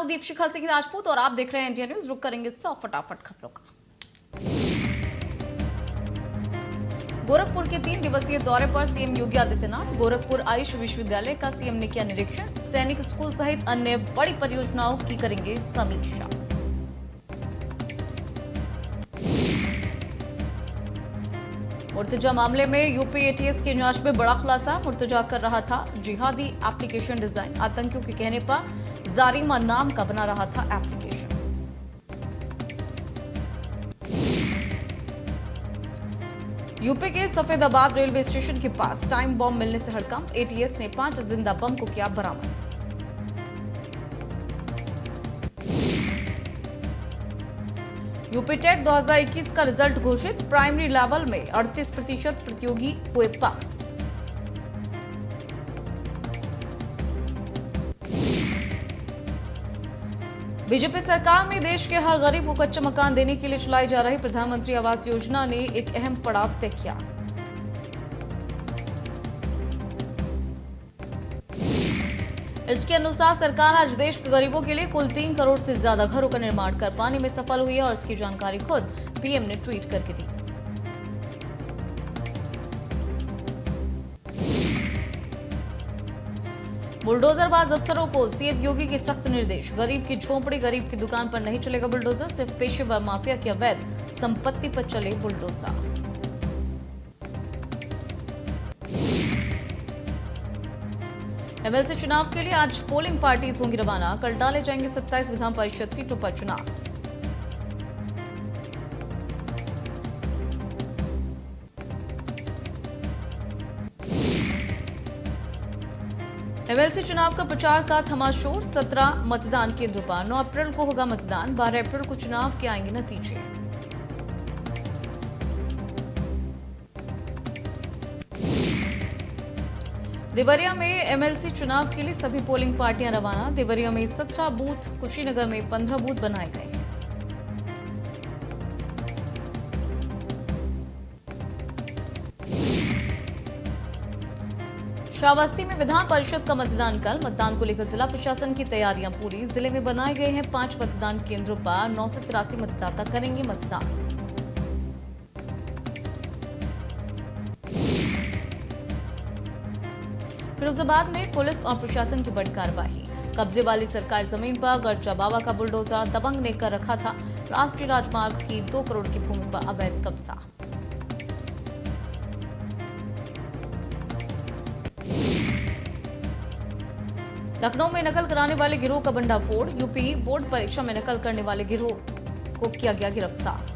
हूं दीपशिखा सिंह राजपूत और आप देख रहे हैं इंडिया न्यूज। रुक करेंगे 100 फटाफट खबरों का। गोरखपुर के 3 दिवसीय दौरे पर सीएम योगी आदित्यनाथ। गोरखपुर आयुष विश्वविद्यालय का सीएम ने किया निरीक्षण। सैनिक स्कूल सहित अन्य बड़ी परियोजनाओं की करेंगे समीक्षा। मुर्तजा मामले में यूपी एटीएस की जांच में बड़ा खुलासा। मुर्तजा कर रहा था जिहादी एप्लीकेशन डिजाइन। आतंकियों के कहने पर जारिमा नाम का बना रहा था एप्लीकेशन। यूपी के सफेदाबाद रेलवे स्टेशन के पास टाइम बम मिलने से हड़कंप। एटीएस ने 5 जिंदा बम को किया बरामद। यूपी टेट 2021 का रिजल्ट घोषित। प्राइमरी लेवल में 38% प्रतियोगी हुए पास। बीजेपी सरकार में देश के हर गरीब को कच्चा मकान देने के लिए चलाई जा रही प्रधानमंत्री आवास योजना ने एक अहम पड़ाव तय किया। इसके अनुसार सरकार आज देश के गरीबों के लिए कुल 3 करोड़ से ज्यादा घरों का निर्माण कर पाने में सफल हुई है और इसकी जानकारी खुद पीएम ने ट्वीट करके दी। बुलडोजरबाज अफसरों को सीएम योगी के सख्त निर्देश। गरीब की झोंपड़ी, गरीब की दुकान पर नहीं चलेगा बुलडोजर। सिर्फ पेशेवर माफिया की अवैध संपत्ति पर चले बुलडोजर। एमएलसी चुनाव के लिए आज पोलिंग पार्टीज होंगी रवाना। कल डाले जाएंगे 27 विधान परिषद सीटों पर चुनाव। एमएलसी चुनाव का प्रचार का थमा शोर। 17 मतदान केंद्रों पर 9 अप्रैल को होगा मतदान। 12 अप्रैल को चुनाव के आएंगे नतीजे। देवरिया में एमएलसी चुनाव के लिए सभी पोलिंग पार्टियां रवाना। देवरिया में 17 बूथ, कुशीनगर में 15 बूथ बनाए गए। श्रावस्ती में विधान परिषद का मतदान कल। मतदान को लेकर जिला प्रशासन की तैयारियां पूरी। जिले में बनाए गए हैं 5 मतदान केंद्रों पर 983 मतदाता करेंगे मतदान। फिरोजाबाद में पुलिस और प्रशासन की बड़ी कार्रवाई। कब्जे वाली सरकारी जमीन पर गर्चा बाबा का बुलडोजर। दबंग ने कर रखा था राष्ट्रीय राजमार्ग की 2 करोड़ की भूमि पर अवैध कब्जा। लखनऊ में नकल कराने वाले गिरोह का भंडाफोड़। यूपी बोर्ड परीक्षा में नकल करने वाले गिरोह को किया गया गिरफ्तार।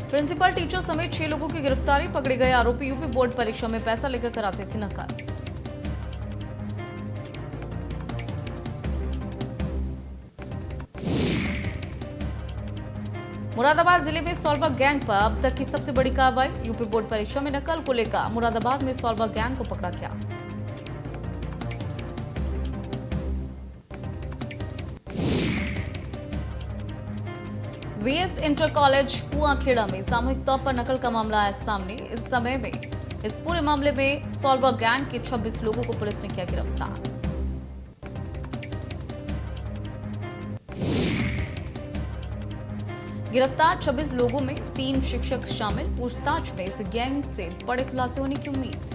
प्रिंसिपल, टीचर समेत 6 लोगों की गिरफ्तारी। पकड़े गए आरोपी यूपी बोर्ड परीक्षा में पैसा लेकर कराते थे नकल। मुरादाबाद जिले में सॉल्वर गैंग पर अब तक की सबसे बड़ी कार्रवाई। यूपी बोर्ड परीक्षा में नकल को लेकर मुरादाबाद में सॉल्वर गैंग को पकड़ा गया। वीएस इंटर कॉलेज कुआंखेड़ा में सामूहिक तौर पर नकल का मामला आया सामने। इस पूरे मामले में सॉल्वर गैंग के 26 लोगों को पुलिस ने किया गिरफ्तार। गिरफ्तार 26 लोगों में 3 शिक्षक शामिल। पूछताछ में इस गैंग से बड़े खुलासे होने की उम्मीद।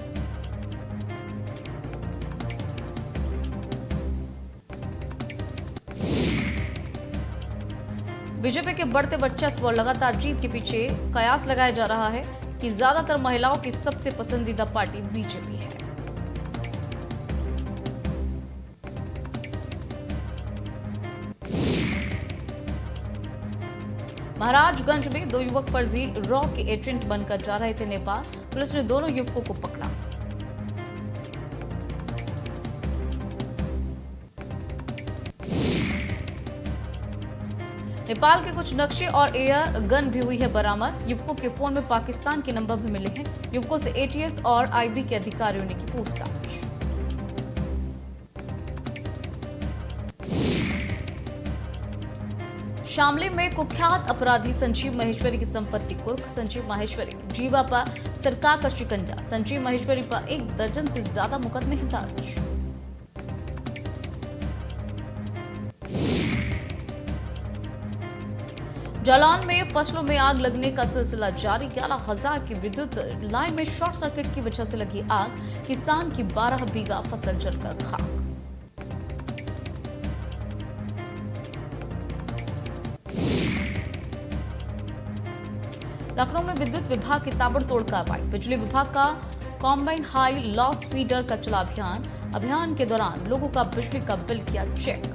बीजेपी के बढ़ते वर्चस्व और लगातार जीत के पीछे कयास लगाया जा रहा है कि ज्यादातर महिलाओं की सबसे पसंदीदा पार्टी बीजेपी है। महाराजगंज में 2 युवक फर्जी रॉ के एजेंट बनकर जा रहे थे नेपाल। पुलिस ने दोनों युवकों को पकड़ा। नेपाल के कुछ नक्शे और एयर गन भी हुई है बरामद। युवकों के फोन में पाकिस्तान के नंबर भी मिले हैं। युवकों से एटीएस और आईबी के अधिकारियों ने की पूछताछ। शामली में कुख्यात अपराधी संजीव माहेश्वरी की संपत्ति कुर्क। संजीव माहेश्वरी जीवा पर सरकार का शिकंजा। संजीव माहेश्वरी पर 1 दर्जन से ज्यादा मुकदमे हैं दर्ज। जालौन में फसलों में आग लगने का सिलसिला जारी। 11,000 की विद्युत लाइन में शॉर्ट सर्किट की वजह से लगी आग। किसान की 12 बीघा फसल जलकर खाक। लखनऊ में विद्युत विभाग की ताबड़तोड़ कार्रवाई। बिजली विभाग का कॉम्बाइन हाई लॉस फीडर का चला अभियान के दौरान लोगों का बिजली का बिल किया चेक।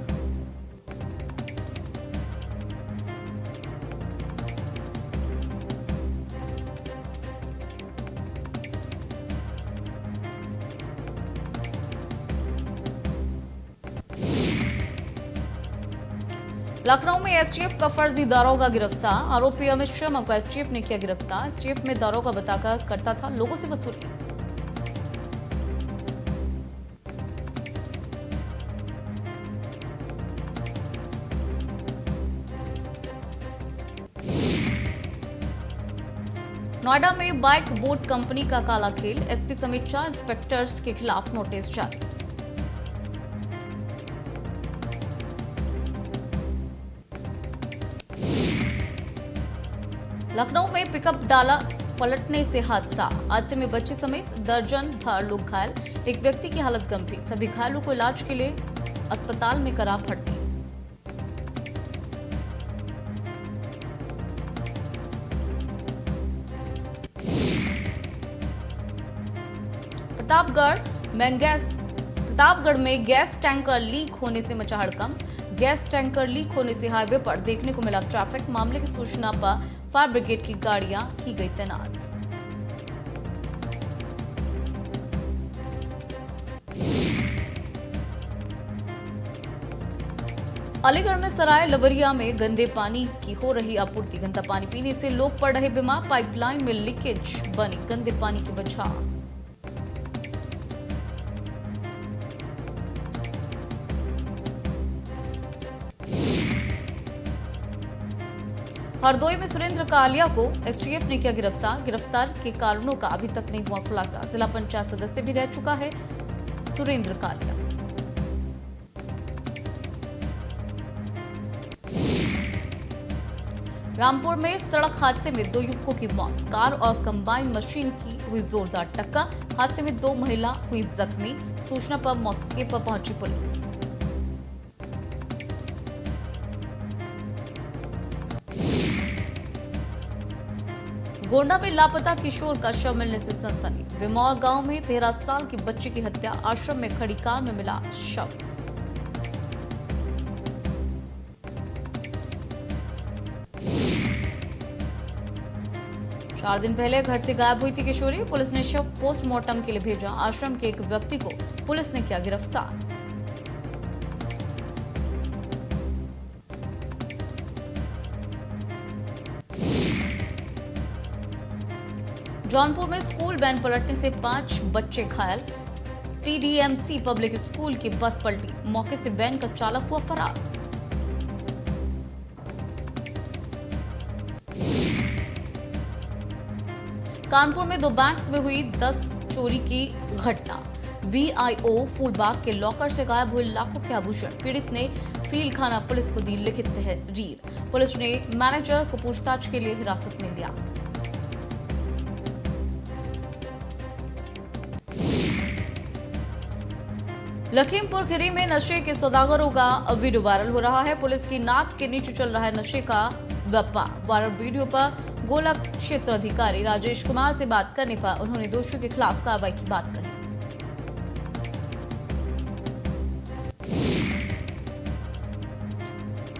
लखनऊ में एसटीएफ का फर्जी दारोगा गिरफ्तार। आरोपी अमित शर्मा को एसटीएफ ने किया गिरफ्तार। एसटीएफ में दारोगा बताकर करता था लोगों से वसूली। नोएडा में बाइक बोट कंपनी का काला खेल। एसपी समेत 4 इंस्पेक्टर्स के खिलाफ नोटिस जारी। लखनऊ में पिकअप डाला पलटने से हादसा। हादसे में बच्चे समेत दर्जन भर लोग घायल। एक व्यक्ति की हालत गंभीर। सभी घायलों को इलाज के लिए अस्पताल में करा भर्ती। प्रतापगढ़ में गैस टैंकर लीक होने से मचा हड़कंप। गैस टैंकर लीक होने से हाईवे पर देखने को मिला ट्रैफिक। मामले की सूचना पर फायर ब्रिगेड की गाड़ियां की गई तैनात। अलीगढ़ में सराय लवरिया में गंदे पानी की हो रही आपूर्ति। गंदा पानी पीने से लोग पड़ रहे बीमार। पाइपलाइन में लीकेज बनी गंदे पानी की वजह। हरदोई में सुरेंद्र कालिया को एसटीएफ ने किया गिरफ्तार। गिरफ्तार के कारणों का अभी तक नहीं हुआ खुलासा। जिला पंचायत सदस्य भी रह चुका है सुरेंद्र कालिया। रामपुर में सड़क हादसे में 2 युवकों की मौत। कार और कंबाइन मशीन की हुई जोरदार टक्कर। हादसे में 2 महिला हुई जख्मी। सूचना पर मौके पर पहुंची पुलिस। गोंडा में लापता किशोर का शव मिलने से सनसनी। विमौर गांव में 13 साल की बच्ची की हत्या। आश्रम में खड़ी कार में मिला शव। चार दिन पहले घर से गायब हुई थी किशोरी। पुलिस ने शव पोस्टमार्टम के लिए भेजा। आश्रम के एक व्यक्ति को पुलिस ने किया गिरफ्तार। जौनपुर में स्कूल वैन पलटने से 5 बच्चे घायल। टीडीएमसी पब्लिक स्कूल की बस पलटी। मौके से वैन का चालक हुआ फरार। कानपुर में 2 बैंक्स में हुई 10 चोरी की घटना। बीआईओ फूलबाग के लॉकर से गायब हुए लाखों के आभूषण। पीड़ित ने फील्ड थाना पुलिस को दी लिखित तहरीर। पुलिस ने मैनेजर को पूछताछ के लिए हिरासत में लिया। लखीमपुर खीरी में नशे के सौदागरों का वीडियो वायरल हो रहा है। पुलिस की नाक के नीचे चल रहा है नशे का व्यापार। वायरल वीडियो पर गोला क्षेत्र अधिकारी राजेश कुमार से बात करने पर उन्होंने दोषियों के खिलाफ कार्रवाई की बात कही।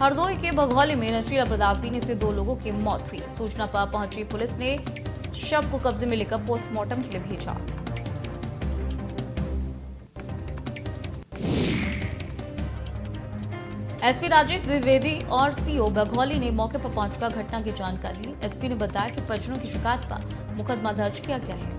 हरदोई के बघौली में नशीला पदार्थ पीने से 2 लोगों की मौत हुई। सूचना पर पहुंची पुलिस ने शव को कब्जे में लेकर पोस्टमार्टम के लिए भेजा। एसपी राजेश द्विवेदी और सीओ बघौली ने मौके पर पहुंचकर घटना की जानकारी ली। एसपी ने बताया कि परिजनों की शिकायत पर मुकदमा दर्ज किया गया है।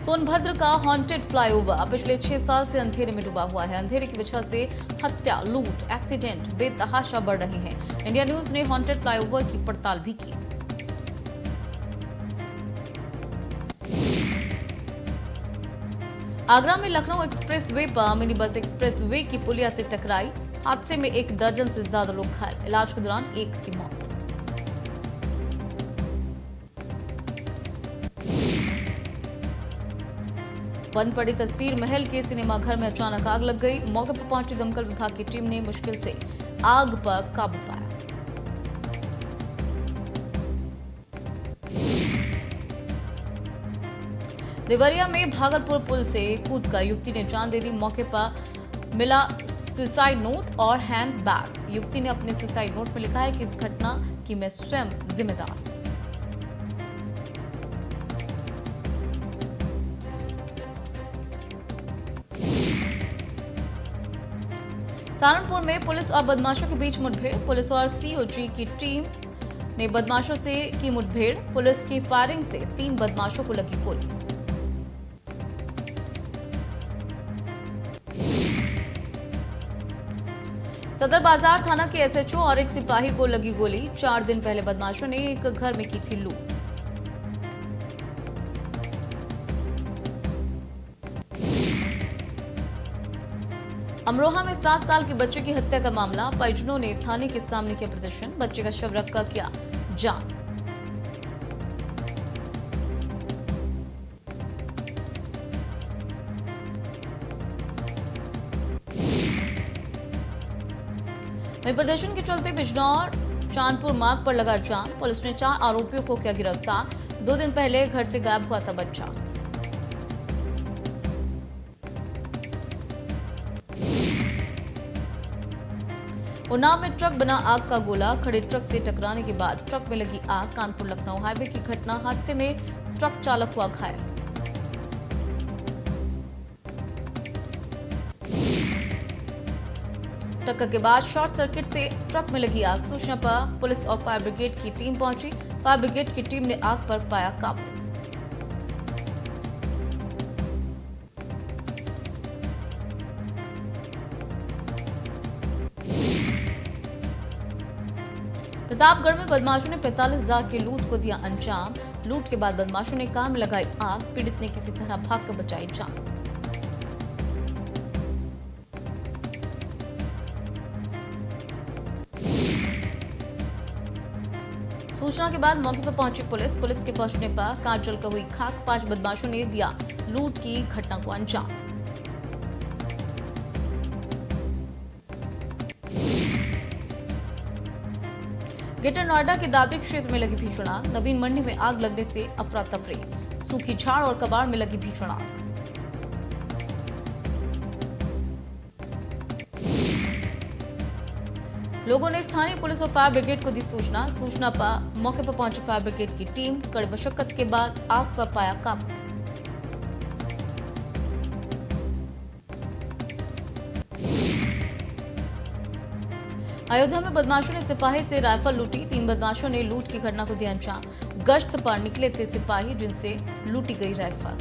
सोनभद्र का हॉन्टेड फ्लाईओवर पिछले 6 साल से अंधेरे में डूबा हुआ है। अंधेरे की वजह से हत्या, लूट, एक्सीडेंट बेतहाशा बढ़ रहे हैं। इंडिया न्यूज ने हॉन्टेड फ्लाईओवर की पड़ताल भी की। आगरा में लखनऊ एक्सप्रेसवे पर मिनी बस एक्सप्रेसवे की पुलिया से टकराई। हादसे में 1 दर्जन से ज्यादा लोग घायल। इलाज के दौरान 1 की मौत। बंद पड़ी तस्वीर महल के सिनेमा घर में अचानक आग लग गई। मौके पर पहुंची दमकल विभाग की टीम ने मुश्किल से आग पर काबू पाया। देवरिया में भागलपुर पुल से कूदकर युवती ने जान दे दी। मौके पर मिला सुसाइड नोट और हैंड बैग। युवती ने अपने सुसाइड नोट में लिखा है कि इस घटना की मैं स्वयं जिम्मेदार। सहारनपुर में पुलिस और बदमाशों के बीच मुठभेड़। पुलिस और सीओजी की टीम ने बदमाशों से की मुठभेड़। पुलिस की फायरिंग से 3 बदमाशों को लगी गोली। सदर बाजार थाना के एसएचओ और एक सिपाही को लगी गोली। 4 दिन पहले बदमाशों ने एक घर में की थी लूट। अमरोहा में 7 साल के बच्चे की हत्या का मामला। परिजनों ने थाने के सामने किया प्रदर्शन। बच्चे का शव रखकर किया जांच। वहीं प्रदर्शन के चलते बिजनौर चांदपुर मार्ग पर लगा जाम। पुलिस ने 4 आरोपियों को किया गिरफ्तार। 2 दिन पहले घर से गायब हुआ था बच्चा। उन्नाव में ट्रक बना आग का गोला। खड़े ट्रक से टकराने के बाद ट्रक में लगी आग। कानपुर लखनऊ हाईवे की घटना। हादसे में ट्रक चालक हुआ घायल। टक्कर के बाद शॉर्ट सर्किट से ट्रक में लगी आग। सूचना पर पुलिस और फायर ब्रिगेड की टीम पहुंची। फायर ब्रिगेड की टीम ने आग पर पाया काबू। प्रतापगढ़ में बदमाशों ने 45,000 की लूट को दिया अंजाम। लूट के बाद बदमाशों ने कार में लगाई आग। पीड़ित ने किसी तरह भागकर बचाई जान। सूचना के बाद मौके पर पहुंची पुलिस। पुलिस के पहुंचने पर कार जलकर हुई खाक। 5 बदमाशों ने दिया लूट की घटना को अंजाम। ग्रेटर नोएडा के दादरी क्षेत्र में लगी भीषण आग। नवीन मंडी में आग लगने से अफरा तफरी। सूखी झाड़ और कबाड़ में लगी भीषण आग। लोगों ने स्थानीय पुलिस और फायर ब्रिगेड को दी सूचना। सूचना पर मौके पर पहुंची फायर ब्रिगेड की टीम। कड़ी मशक्कत के बाद आग पर पाया काबू। अयोध्या में बदमाशों ने सिपाही से राइफल लूटी। 3 बदमाशों ने लूट की घटना को दिया अंजाम। गश्त पर निकले थे सिपाही जिनसे लूटी गई राइफल।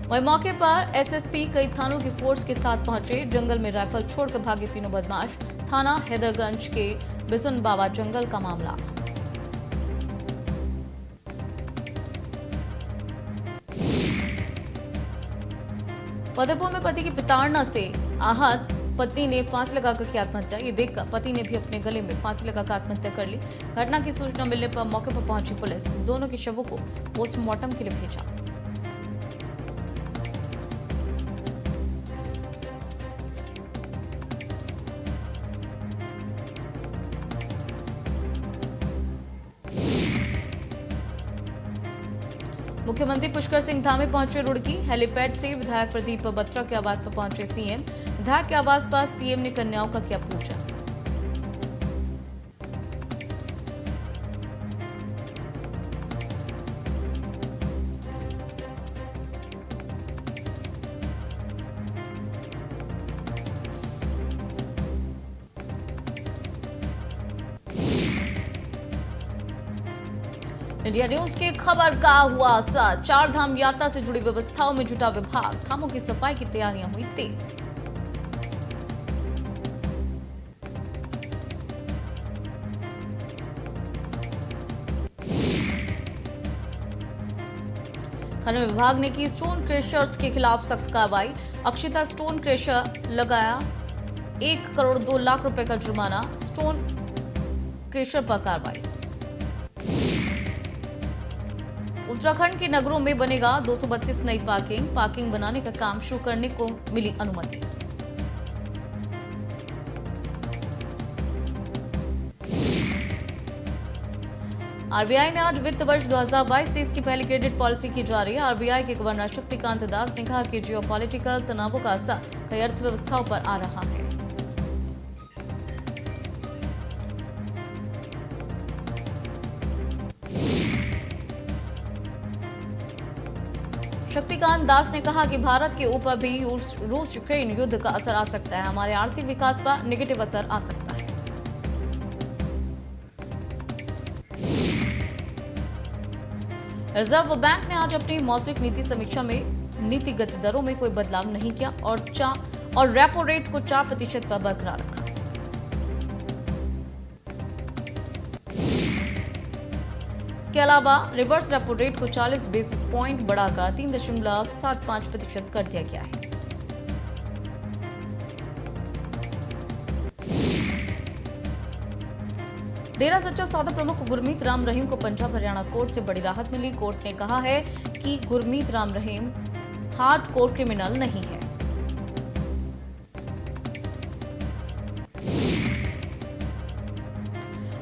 वहीं मौके पर एसएसपी कई थानों की फोर्स के साथ पहुंचे। जंगल में राइफल छोड़कर भागे तीनों बदमाश। थाना हैदरगंज के बिसन बाबा जंगल का मामला। फतेहपुर में पति की प्रताड़ना से आहत पत्नी ने फांसी लगाकर की आत्महत्या। ये देखकर पति ने भी अपने गले में फांसी लगाकर आत्महत्या कर ली। घटना की सूचना मिलने पर मौके पर पहुंची पुलिस। दोनों के शवों को पोस्टमार्टम के लिए भेजा। मुख्यमंत्री पुष्कर सिंह धामी पहुंचे रुड़की। हेलीपैड से विधायक प्रदीप बत्रा के आवास पर पहुंचे सीएम। विधायक के आवास पर सीएम ने कन्याओं का किया पूजन। इंडिया न्यूज की खबर का हुआ असर। चार धाम यात्रा से जुड़ी व्यवस्थाओं में जुटा विभाग, धामों की सफाई की तैयारियां हुई तेज। खनन विभाग ने की स्टोन क्रेशर्स के खिलाफ सख्त कार्रवाई। अक्षिता स्टोन क्रेशर लगाया 1 करोड़ 2 लाख रुपए का जुर्माना। स्टोन क्रेशर पर कार्रवाई। उत्तराखंड के नगरों में बनेगा 232 नई पार्किंग बनाने का काम शुरू करने को मिली अनुमति। आरबीआई ने आज वित्त वर्ष 2022-23 की पहली क्रेडिट पॉलिसी की जारी। आरबीआई के गवर्नर शक्तिकांत दास ने कहा कि जियोपॉलिटिकल तनावों का असर कई अर्थव्यवस्थाओं पर आ रहा है। शक्तिकांत दास ने कहा कि भारत के ऊपर भी रूस यूक्रेन युद्ध का असर आ सकता है। हमारे आर्थिक विकास पर नेगेटिव असर आ सकता है। रिजर्व बैंक ने आज अपनी मौद्रिक नीति समीक्षा में नीतिगत दरों में कोई बदलाव नहीं किया और रेपो रेट को 4% पर बरकरार रखा। इसके अलावा रिवर्स रेपो रेट को 40 बेसिस पॉइंट बढ़ाकर 3.75% कर दिया गया है। डेरा सच्चा सौदा प्रमुख गुरमीत राम रहीम को पंजाब हरियाणा कोर्ट से बड़ी राहत मिली। कोर्ट ने कहा है कि गुरमीत राम रहीम हार्डकोर क्रिमिनल नहीं है।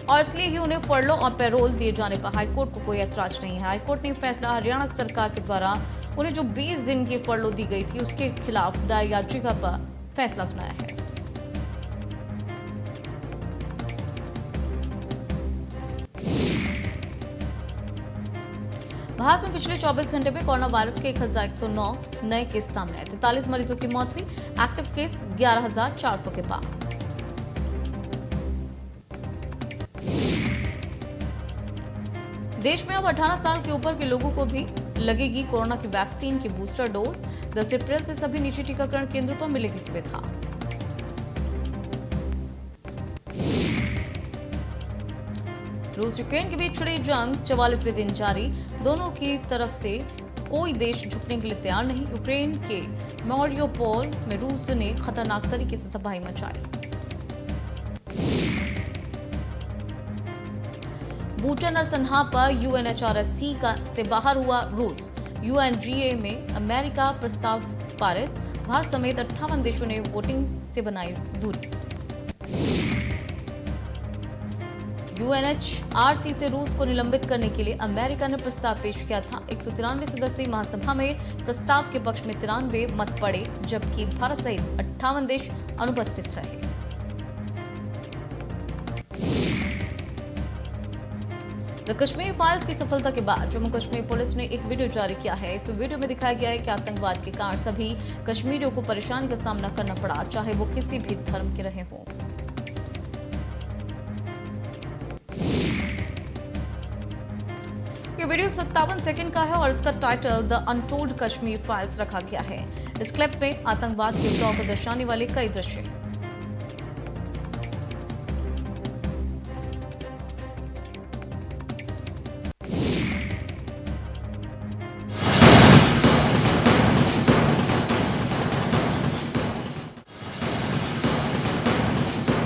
और इसलिए ही उन्हें फरलो और पैरोल दिए जाने पर हाईकोर्ट को कोई ऐतराज नहीं है। हाईकोर्ट ने फैसला हरियाणा सरकार के द्वारा उन्हें जो 20 दिन की फरलो दी गई थी उसके खिलाफ दायर याचिका पर फैसला सुनाया है। भारत में पिछले 24 घंटे में कोरोना वायरस के 1109 नए केस सामने आए। 43 मरीजों की मौत हुई। एक्टिव केस 11,400 के पार। देश में अब 18 साल के ऊपर के लोगों को भी लगेगी कोरोना की वैक्सीन की बूस्टर डोज। 10 अप्रैल से सभी निजी टीकाकरण केंद्रों पर मिलेगी सुविधा। रूस यूक्रेन के बीच छिड़ी जंग 44वें दिन जारी। दोनों की तरफ से कोई देश झुकने के लिए तैयार नहीं। यूक्रेन के मारियोपोल में रूस ने खतरनाक तरीके से तबाही मचाई। बूटा नरसंहार पर यूएनएचआरसी से बाहर हुआ रूस। यूएनजीए में अमेरिका प्रस्ताव पारित। भारत समेत 58 देशों ने वोटिंग से बनाई दूरी। यूएनएचआरसी से रूस को निलंबित करने के लिए अमेरिका ने प्रस्ताव पेश किया था। 193 सदस्यीय महासभा में प्रस्ताव के पक्ष में 93 मत पड़े, जबकि भारत सहित 58 देश अनुपस्थित रहे। द कश्मीर फाइल्स की सफलता के बाद जम्मू कश्मीर पुलिस ने एक वीडियो जारी किया है। इस वीडियो में दिखाया गया है कि आतंकवाद के कारण सभी कश्मीरियों को परेशानी का सामना करना पड़ा, चाहे वो किसी भी धर्म के रहे हों। ये वीडियो 57 सेकंड का है और इसका title the untold Kashmir files रखा गया है। इस क्लिप में आतंकवाद के दौर को दर्शाने वाले कई दृश्य हैं।